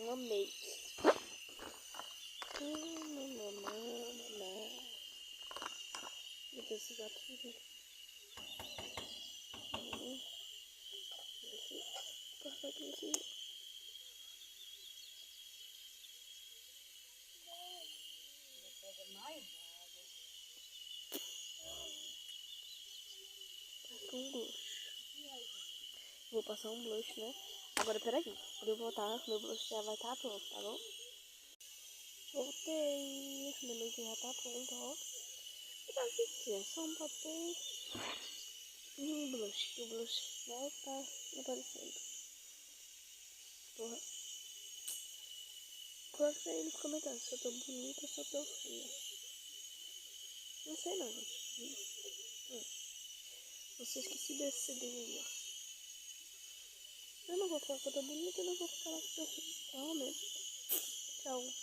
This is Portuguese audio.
uma make. Vou precisar tudo. Passar aqui nesse. Um blush. Vou passar um blush, né? Agora, peraí. Quando eu voltar, meu blush já vai estar pronto, tá bom? Voltei. Meu make já tá pronto, ó. Aqui é só um papel e um blush. O blush vai estar aparecendo. Porra. Coloca aí nos comentários se eu tô bonita ou se eu tô feia. Não sei não, gente. Vocês que se decidem aí, ó. Eu não vou falar que eu tô bonita, eu não vou falar que eu tô feia. Tchau mesmo. Tchau.